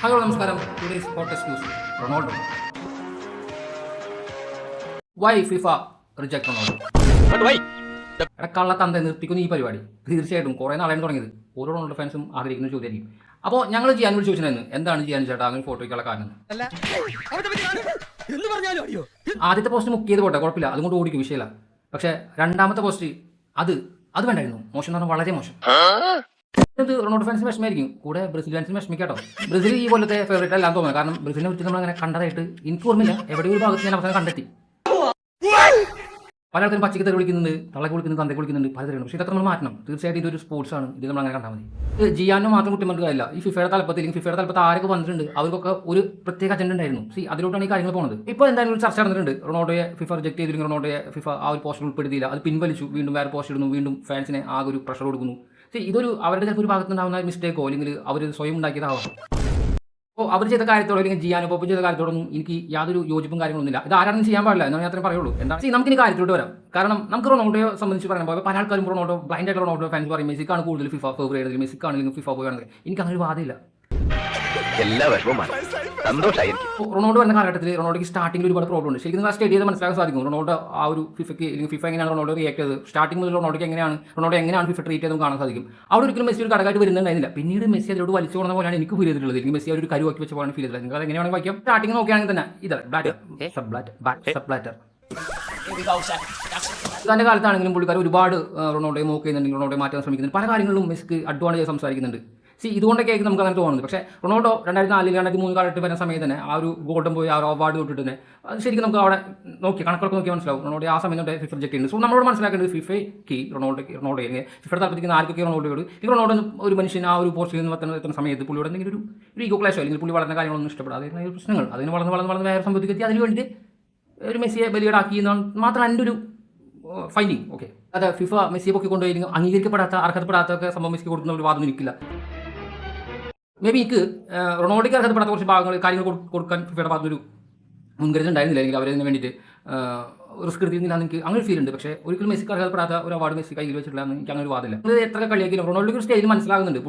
Hello നമസ്കാരം. Today's hottest news. Ronaldo why FIFA reject Ronaldo. കള്ള തന്ത നിർത്തിക്കുന്ന ഈ പരിപാടി തീർച്ചയായിട്ടും കുറേ നാളാണ് തുടങ്ങിയത്. ഓരോ റൊണാൾഡോ ഫാൻസും ആഗ്രഹിക്കുന്ന ചോദ്യമായിരിക്കും. അപ്പോൾ ഞങ്ങൾ ചെയ്യാൻ വേണ്ടി ചോദിച്ചിരുന്നു, എന്താണ് ചെയ്യാൻ ചേട്ടാ അങ്ങനെ ഫോട്ടോയ്ക്കുള്ള കാരണം. ആദ്യത്തെ പോസ്റ്റ് മുക്ക് ചെയ്ത് പോട്ടെ, കുഴപ്പമില്ല, അതുകൊണ്ട് ഓടിക്കും, വിഷയമില്ല. പക്ഷേ രണ്ടാമത്തെ പോസ്റ്റ് അത് വേണ്ടായിരുന്നു. മോശം എന്ന് പറഞ്ഞാൽ വളരെ മോശം. ഇത് റൊണാൾഡോ ഫാൻസിന് വിഷമമായിരിക്കും, കൂടെ ബ്രസീൽ ഫാൻസിന് വിഷമിക്കാട്ടോ. ബ്രസീൽ ഈ കൊല്ലത്തെ ഫേവറേറ്റ് അല്ലാന്ന് തോന്നുന്നു. കാരണം ബ്രസീലിനെ കുറിച്ച് നമ്മൾ അങ്ങനെ കണ്ടതായിട്ട് എനിക്ക് ഓർമ്മയില്ല. എവിടെ ഒരു ഭാഗത്ത് ഞാൻ അവസാനം കണ്ടെത്തി. പല ആൾക്കാരും പച്ചക്ക് തെറി വിളിക്കുന്നുണ്ട്, തള്ളക്ക് വിളിക്കുന്നുണ്ട്, തന്തയ്ക്ക് വിളിക്കുന്നുണ്ട്, പല തെറിയുണ്ട്. പക്ഷേ ഇതൊക്കെ നമ്മൾ മാറ്റണം. തീർച്ചയായിട്ടും ഇതൊരു സ്പോർട്സ് ആണ്, ഇത് നമ്മൾ അങ്ങനെ കണ്ടാൽ മതി. ജിയാനോ മാത്രം കുറ്റം പറഞ്ഞിട്ട് കാര്യമില്ല. ഈ ഫിഫയുടെ തലപ്പത്തിൽ ഫിഫയുടെ തലപ്പത്ത് ആരൊക്കെ വന്നിട്ടുണ്ട് അവർക്കൊക്കെ ഒരു പ്രത്യേക അജണ്ട ഉണ്ടായിരുന്നു. അതിലോട്ടാണ് ഈ കാര്യങ്ങൾ പോകുന്നത്. ഇപ്പോൾ എന്തായാലും ഒരു ചർച്ച നടന്നിട്ടുണ്ട്. റൊണാൾഡോയെ ഫിഫ റിജക്ട് ചെയ്തില്ലെങ്കിൽ റൊണാൾഡോയെ ഫിഫ ആ ഒരു പോസ്റ്റിൽ ഉൾപ്പെടുത്തിയില്ല, അത് പിൻവലിച്ചു, വീണ്ടും വേറെ പോസ്റ്റ് ഇടുന്നു, വീണ്ടും ഫാൻസിനെ ആകെ ഒരു പ്രഷർ കൊടുക്കുന്നു. ഇതൊരു അവരുടെ ചിലപ്പോൾ ഒരു ഭാഗത്തുനിന്നുണ്ടാകുന്ന മിസ്റ്റേക്കോ അല്ലെങ്കിൽ അവർ സ്വയം ഉണ്ടാക്കിയതാവാം. അപ്പോൾ അവർ ചെയ്ത കാര്യത്തോടോ അല്ലെങ്കിൽ ജിയാനോ പോപ്പ് ചെയ്ത കാര്യത്തോടൊന്നും എനിക്ക് യാതൊരു യോജിപ്പും കാര്യങ്ങളൊന്നുമില്ല. ഇത് ആരാണെന്ന് ചെയ്യാൻ പാടില്ല എന്നാണ് ഞാൻ അത്രയും പറയുള്ളൂ. എന്താണ് നമുക്കിനി കാര്യത്തിലോട്ട് വരാം. കാരണം നമുക്ക് റൊണാൾഡോയെ സംബന്ധിച്ച് പറയുമ്പോൾ പല ആൾക്കാരും റൊണാൾഡോ ബ്ലൈൻഡ് ആയിട്ട് റൊണാൾഡോ ഫാൻസ് പറയും മെസ്സിക്കാണ് കൂടുതൽ ഫിഫ ഫേവർ ചെയ്തത്, മെസ്സിക്കാണെങ്കിൽ ഫിഫ പോയാണെങ്കിൽ. എനിക്ക് അങ്ങനെ ഒരു വാദമില്ല. റൊണാൾഡോ വരുന്ന കാലഘട്ടത്തിൽ റൊണാൾഡോയ്ക്ക് സ്റ്റാർട്ടിംഗിൽ ഒരുപാട് പ്രോബ്ലം ഉണ്ട്. ശരിക്കും നിങ്ങൾ സ്റ്റഡി ചെയ്ത് മനസ്സിലാക്കാൻ സാധിക്കും. റൊണാൾഡോ ആ ഒരു ഫിഫയ്ക്ക് അല്ലെങ്കിൽ ഫിഫ എങ്ങനെയാണ് റൊണാൾഡോ റിയാക്ട് ചെയ്തത്, സ്റ്റാർട്ടിംഗ് മുതൽ റൊണാൾഡോ എങ്ങനെയാണ് ഫിഫ ട്രീറ്റ് ചെയ്തത് കാണാൻ സാധിക്കും. അവിടെ ഒരിക്കലും മെസ്സി ഒരു ഘടകമായിട്ട് വരുന്നുണ്ടായിരുന്നില്ല. പിന്നീട് മെസ്സി അതിലോട്ട് വലിച്ചു കൊടുക്കുന്ന പോലെയാണ് എനിക്ക് ഫീൽ ചെയ്തിട്ടുള്ളത്. അല്ലെങ്കിൽ മെസ്സി ഒരു കരുവാക്കി വെച്ച പോലെയാണ് ഫീൽ ചെയ്തത്. നിങ്ങൾ അത് എങ്ങനെയാണെങ്കിൽ വായിക്കാം. സ്റ്റാർട്ടിംഗ് നോക്കുകയാണെങ്കിൽ തന്നെ തന്റെ കാലത്താണെങ്കിലും പുള്ളിക്കാർ ഒരുപാട് റൊണാൾഡോയെ നോക്കുന്നുണ്ടെങ്കിൽ റൊണാൾഡോയെ മാറ്റാൻ ശ്രമിക്കുന്നുണ്ട്. പല കാര്യങ്ങളിലും മെസ്സിക്ക് അഡ്വാൻറ്റേജ് സംസാരിക്കുന്നുണ്ട്. ഇതുകൊണ്ടൊക്കെ ആയിരിക്കും നമുക്ക് അങ്ങനെ തോന്നുന്നത്. പക്ഷേ റൊണാൾഡോ 2004 2003 കാലത്ത് വരുന്ന സമയത്ത് തന്നെ ആ ഒരു ഗോൾഡൻ പോയി ആ ഒരു അവാർഡ് തൊട്ടിട്ട് തന്നെ അത് ശരിക്കും നമുക്ക് അവിടെ കണക്കൊക്കെ നോക്കി മനസ്സിലാവും. റൊണാൾഡോ ആ സമയത്ത് ഫിഫ റിജക്ട് ചെയ്യുന്നത്. സോ നമ്മളോട് മനസ്സിലാക്കേണ്ടത് ഫിഫയ്ക്ക് റൊണാൾഡോ അല്ലെങ്കിൽ ഫിഫയുടെ താല്പര്യത്തിന് ആർക്കൊക്കെ റൊണാൾഡോയോട് ഈ റൊണാൾഡോ ഒരു മനുഷ്യൻ ആ ഒരു പോസ്റ്റിൽ നിന്ന് എത്തുന്ന സമയത്ത് പുള്ളിയോട് എന്തെങ്കിലും ഒരു ഈഗോ ക്ലാഷോ അല്ലെങ്കിൽ പുള്ളി വളർന്ന കാര്യങ്ങളൊന്നും ഇഷ്ടപ്പെടാതെ പ്രശ്നങ്ങൾ അതിന് വളർന്ന് വേറെ സംഭവത്തിൽ എത്തി അതിന് വേണ്ടിയിട്ട് ഒരു മെസ്സിയെ ബലിയോടാക്കി എന്നാണ് മാത്രം എൻ്റെ ഒരു ഫൈൻഡിങ്. ഓക്കെ, അതെ, ഫിഫ മെസ്സിയെ പൊക്കി കൊണ്ടുപോയി അംഗീകരിക്കപ്പെടാത്ത അർഹതപ്പെടാത്തൊക്കെ സംഭവം മെസ്സിക്ക് കൊടുക്കുന്ന ഒരു വാദം എനിക്കില്ല. മേ ബി എനിക്ക് റൊണാൾഡോയ്ക്ക് അർഹതപ്പെടാത്ത കുറച്ച് കാര്യങ്ങൾ കൊടുക്കാൻ ഫിഫയുടെ ഭാഗത്തൊരു മുൻകരുതൽ ഉണ്ടായിരുന്നില്ല, അല്ലെങ്കിൽ അവരതിന് വേണ്ടിയിട്ട് റിസ്ക് എടുത്തിരുന്നില്ല എന്ന് എനിക്ക് അങ്ങനെ ഒരു ഫീൽ ഉണ്ട്. പക്ഷേ ഒരിക്കലും മെസ്സിക്ക് അർഹതപ്പെടാത്ത ഒരു അവാർഡ് മെസ്സി കയ്യിൽ വെച്ചിട്ടില്ല എന്ന് എനിക്ക് അങ്ങനെ ഒരു വാദമില്ല. ഇത് എത്ര കളിയാക്കിയാലും റൊണാൾഡോയ്ക്ക് ഒരു സ്റ്റേജിൽ മനസ്സിലാകുന്നുണ്ട്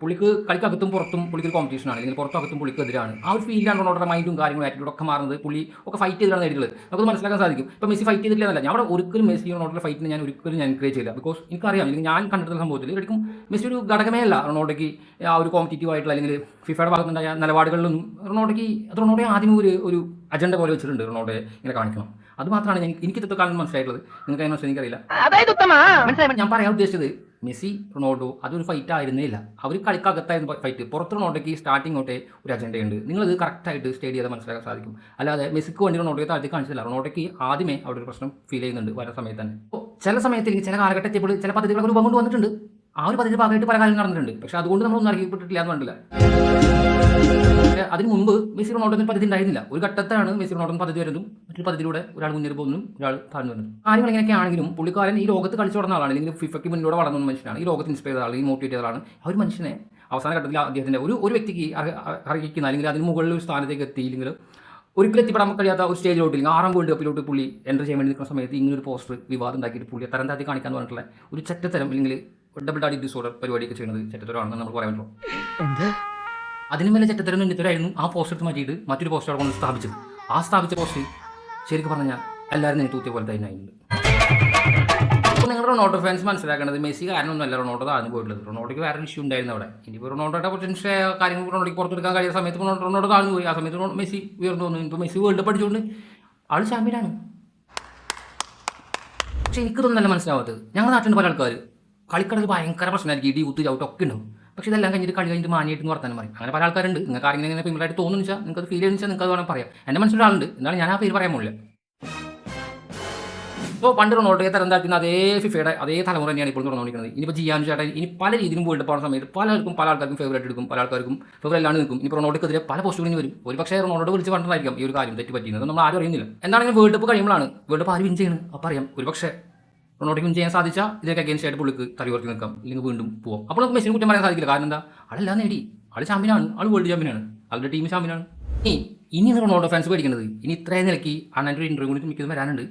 പുള്ളിക്ക് കളിക്കകത്തും പുറത്തും പുള്ളിക്ക് കോമ്പറ്റീഷനാണ്, അല്ലെങ്കിൽ പുറത്തകത്തും പുള്ളിക്ക് എതിരാണ്. ആ ഒരു ഫീലാണ് റൊണാൾഡോയുടെ മൈൻഡും കാര്യങ്ങളും ആറ്റിറ്റ്യൂഡ് ഒക്കെ മാറുന്നത്. പുള്ളി ഒക്കെ ഫൈറ്റ് ചെയ്തിട്ടാണ് നേടിയിട്ടുള്ളത്. നമുക്ക് മനസ്സിലാക്കാൻ സാധിക്കും. ഇപ്പോൾ മെസ്സി ഫൈറ്റ് ചെയ്തിട്ടില്ല, ഞാൻ അവിടെ ഒരിക്കലും മെസ്സി റൊണാൾഡോയുടെ ഫൈറ്റിന് ഞാൻ ഒരിക്കലും എൻകറേജ് ചെയ്യില്ല. ബിക്കോസ് എനിക്കറിയാം, അല്ലെങ്കിൽ ഞാൻ കണ്ടിട്ടുള്ള സംഭവത്തിൽ ഒരിക്കലും മെസ്സി ഒരു ഘടകമേ അല്ല റൊണാൾഡോയ്ക്ക് ആ ഒരു കോമ്പറ്റീറ്റീവ് ആയിട്ടുള്ള അല്ലെങ്കിൽ ഫിഫയുടെ ഭാഗത്തുണ്ടായ നിലപാടുകളിലൊന്നും. റൊണാൾഡോയെ ആദ്യം ഒരു അജണ്ട പോലെ വെച്ചിട്ടുണ്ട് റൊണാൾഡോയെ ഇങ്ങനെ കാണിക്കണം. അത് മാത്രമാണ് എനിക്ക് ഇതൊക്കെ കാണുന്നത് മനസ്സിലായിട്ടുള്ളത്. നിങ്ങൾക്ക് അതിനെ മനസ്സിൽ എനിക്കറിയില്ല. ഞാൻ പറയാൻ ഉദ്ദേശിച്ചത് മെസ്സി റൊണാൾഡോ അതൊരു ഫൈറ്റ് ആയിരുന്നില്ല. അവർ കളിക്കകത്തായിരുന്നു ഫൈറ്റ്. പുറത്ത് റൊണാൾഡോയ്ക്ക് സ്റ്റാർട്ടിംഗ് തൊട്ടേ ഒരു അജണ്ടയുണ്ട്. നിങ്ങളിത് കറക്റ്റായിട്ട് സ്റ്റഡി ചെയ്താൽ മനസ്സിലാക്കാൻ സാധിക്കും. അല്ലാതെ മെസ്സിക്ക് വേണ്ടി റൊണാൾഡോയെ താഴ്ത്തി കാണിച്ചില്ല. റൊണാൾഡോയ്ക്ക് ആദ്യമേ അവിടെ ഒരു പ്രശ്നം ഫീൽ ചെയ്യുന്നുണ്ട് വരുന്ന സമയത്ത് തന്നെ. അപ്പോൾ ചില സമയത്ത് ചില കാലഘട്ടം എത്തിയപ്പോൾ ചില പദ്ധതികളൊക്കെ രൂപം കൊണ്ട് വന്നിട്ടുണ്ട്. ആ ഒരു പദ്ധതി ഭാഗമായിട്ട് പല കാര്യങ്ങൾ നടന്നിട്ടുണ്ട്. പക്ഷേ അതുകൊണ്ട് നമ്മളൊന്നും അറിയപ്പെട്ടിട്ടില്ല എന്ന് വേണ്ടില്ല. അതിന് മുമ്പ് മെസ്സി റൊണാൾഡോ പദ്ധതി ഉണ്ടായിരുന്നില്ല. ഒരു ഘട്ടത്താണ് മെസ്സി റൊണാൾഡോ പദ്ധതി വരുന്നതും മറ്റൊരു പദ്ധതിയിലൂടെ ഒരാൾ മുന്നേറി പോകുന്നതും ഒരാൾ താഴ്ന്നു വരുന്നതും. കാര്യങ്ങൾ ഇങ്ങനെയൊക്കെ ആണെങ്കിലും പുള്ളിക്കാരൻ ഈ ലോകത്ത് കളിച്ചു തുടങ്ങുന്ന ആളാണ്, അല്ലെങ്കിൽ ഫിഫയ്ക്ക് മുന്നോട്ട് വളർന്ന മനുഷ്യനാണ്, ഈ ലോകത്ത് ഇൻസ്പയർ ചെയ്ത ആൾ, ഈ മോട്ടിവേറ്റ് ചെയ്ത ആളാണ്. ആ ഒരു മനുഷ്യനെ അവസാന ഘട്ടത്തിൽ അദ്ദേഹത്തിൻ്റെ ഒരു വ്യക്തിക്ക് അർഹിക്കുന്ന അല്ലെങ്കിൽ അതിന് മുകളിൽ ഒരു സ്ഥാനത്തേക്ക് എത്തിയില്ലെങ്കിൽ ഒരിക്കലും എത്തിപ്പെടാൻ കഴിയാത്ത ഒരു സ്റ്റേജിലോട്ട്, അല്ലെങ്കിൽ 6ാം വേൾഡ് കപ്പിലോട്ട് പുള്ളി എൻ്റർ ചെയ്യാൻ വേണ്ടി നിൽക്കുന്ന സമയത്ത് ഇങ്ങനൊരു പോസ്റ്റർ വിവാദം ഉണ്ടാക്കിയിട്ട് പുള്ളിയെ തരം താത്തി കാണിക്കാന്ന് പറഞ്ഞിട്ടുള്ള ഒരു ചെറ്റത്തരം അല്ലെങ്കിൽ ഡബിൾ ഡാഡി ഡിസോർഡർ പരിപാടിയൊക്കെ ചെയ്യുന്നത് ചെറ്റത്തരമാണെന്ന് നമുക്ക് പറയാൻ പറ്റുള്ളൂ. അതിന് മേലെ ചെറ്റത്തരം എന്നിത്തരായിരുന്നു ആ പോസ്റ്റർ എടുത്ത് മാറ്റിയിട്ട് മറ്റൊരു പോസ്റ്റർ കൊണ്ട് സ്ഥാപിച്ചത്. ആ സ്ഥാപിച്ച പോസ്റ്റ് ശരിക്കും പറഞ്ഞാൽ എല്ലാവരും തന്നെ തൂത്തിയ പോലെ തന്നെ ആയിരുന്നു. അപ്പോൾ നിങ്ങളുടെ റൊണാൾഡോ ഫാൻസ് മനസ്സിലാക്കേണ്ടത് മെസ്സി കാരണമൊന്നുമല്ല റൊണാൾഡോ താഴ്ന്നു പോയിട്ടുള്ളത്. റൊണാൾഡോയ്ക്ക് വേറെ ഇഷ്യൂ ഉണ്ടായിരുന്നു അവിടെ. ഇനിയിപ്പോൾ റൊണാൾഡോയുടെ പൊട്ടൻഷ്യൽ കാര്യങ്ങൾ റൊണാൾഡോയ്ക്ക് പുറത്തെടുക്കാൻ കഴിയുന്ന സമയത്ത് റൊണാൾഡോ താഴ്ന്നു പോയി. ആ സമയത്ത് മെസ്സി ഉയർന്നു വന്നു. ഇപ്പോൾ മെസ്സി വേൾഡ് കപ്പ് അടിച്ചുകൊണ്ട് ആൾ ചാമ്പ്യനാണ്. പക്ഷേ എനിക്കിതൊന്നല്ല മനസ്സിലാവാത്തത്. ഞങ്ങളുടെ നാട്ടിൽ പല ആൾക്കാർ കളിക്കടൽ ഭയങ്കര പ്രശ്നമായിരിക്കും, ഇടി കുത്തി ചവിട്ടൊക്കെ ഉണ്ടാവും. പക്ഷേ ഇതെല്ലാം കഴിഞ്ഞിട്ട് കളി കഴിഞ്ഞിട്ട് മാനിയായിട്ട് വർത്താനം പറയും. അങ്ങനെ പല ആൾക്കാരുണ്ട്. നിങ്ങൾക്ക് ആരെങ്കിലും ഇങ്ങനെ ഫീമിലായിട്ട് തോന്നുന്നു വെച്ചാൽ നിങ്ങൾക്ക് അത് ഫീൽ ചെയ്യുന്ന വെച്ചാൽ നിങ്ങൾക്ക് അത് വേണം പറയാം. എൻ്റെ മനസ്സിലൊരാളുണ്ട്, എന്നാലും ഞാൻ ആ പേര് പറയാൻ പോകില്ല. ഇപ്പോൾ പണ്ട് റൊണാൾഡോയെ തരം താഴ്ത്തുന്ന അതേ ഫിഫയുടെ അതേ തലമുറ തന്നെയാണ് ഇപ്പോൾ നടന്നുകൊണ്ടിരിക്കുന്നത്. ഇനിയിപ്പോൾ ജിയാനു ചേട്ടൻ ഇനി പല രീതിയിലും വേൾഡ് കപ്പ് ആവുന്ന സമയത്ത് പല ആൾക്കാർക്കും ഫേവറേറ്റ് എടുക്കും, പല ആൾക്കാർക്കും ഫേവറേറ്റ് അല്ലാണ്ട് നിൽക്കും. ഇനി റൊണാൾഡോക്കെതിരെ പല പോസ്റ്റുകളും വരും. ഒരു പക്ഷേ റൊണാൾഡോ വിളിച്ച് പറഞ്ഞിട്ടായിരിക്കും ഈ ഒരു കാര്യം തെറ്റി പറ്റിയത്. നമ്മൾ ആരും അറിയുന്നില്ല. എന്താണെങ്കിലും വേൾഡ് കപ്പ് കഴിയുമ്പോഴാണ് വേൾഡ് കപ്പ് ആര് വിൻ ചെയ്യുന്നത് അപ്പോൾ അറിയാം. ഒരു പക്ഷേ റൊണാൾഡോയ്ക്ക് വിൻ ചെയ്യാൻ സാധിച്ചാൽ ഇതിനൊക്കെ അഗേൻസ്റ്റ് ആയിട്ട് പുള്ളിക്ക് തലയുയർത്തി നിൽക്കാം, അല്ലെങ്കിൽ വീണ്ടും പോകാം. അപ്പോൾ നമുക്ക് മെസ്സിനെ കുറ്റം പറയാൻ സാധിക്കില്ല. കാരണം എന്താ, ആളെല്ലാം നേടി, ആൾ ചാമ്പ്യനാണ്, ആൾ വേൾഡ് ചാമ്പ്യനാണ്, ആളുടെ ടീം ചാമ്പ്യനാണ്. ഇനി റൊണാൾഡോ ഫാൻസ് പേടിക്കുന്നത് ഇനി ഇത്രയും നിലയ്ക്ക് അണ്ണൻ്റെ ഒരു ഇൻ്റർവ്യൂ കൂടി മിക്കതും വരാനുണ്ട്.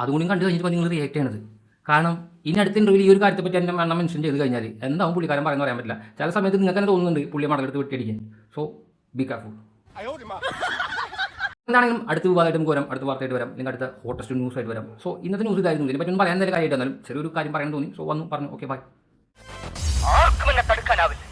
അതുകൊണ്ടും കണ്ടു കഴിഞ്ഞിട്ട് നിങ്ങൾ റിയാക്ട് ചെയ്യണത്. കാരണം ഇനി അടുത്ത ഇൻ്റർവ്യൂവിൽ ഈ ഒരു കാര്യത്തെപ്പറ്റി എൻ്റെ അണ്ണ മെൻഷൻ ചെയ്ത് കഴിഞ്ഞാൽ എന്താവും പുള്ളിക്കാരൻ പറയുന്നത് പറയാൻ പറ്റില്ല. ചില സമയത്ത് നിങ്ങൾക്ക് തന്നെ തോന്നുന്നുണ്ട് പുള്ളിയെ മടലെടുത്ത് വെട്ടിയടിക്കാൻ. So be careful. എന്താണെങ്കിലും അടുത്ത വിവാദമായിട്ട് നമുക്ക് വരാം, അടുത്ത വാർത്തയായിട്ട് വരാം, അല്ലെങ്കിൽ അടുത്ത ഹോട്ടസ്റ്റ് ന്യൂസ് ആയിട്ട് വരാം. സോ ഇന്നത്തെ ന്യൂസ് ഇതായിരുന്നു. ഇതിനെ പറ്റി പറയാൻ എന്തെങ്കിലും കാര്യമായിട്ട് വന്നാലും ചെറിയൊരു കാര്യം പറയാൻ തോന്നി. സോ വന്നു പറഞ്ഞു. Okay bye. ആർക്കും എന്നെ തടുക്കാനാവില്ല.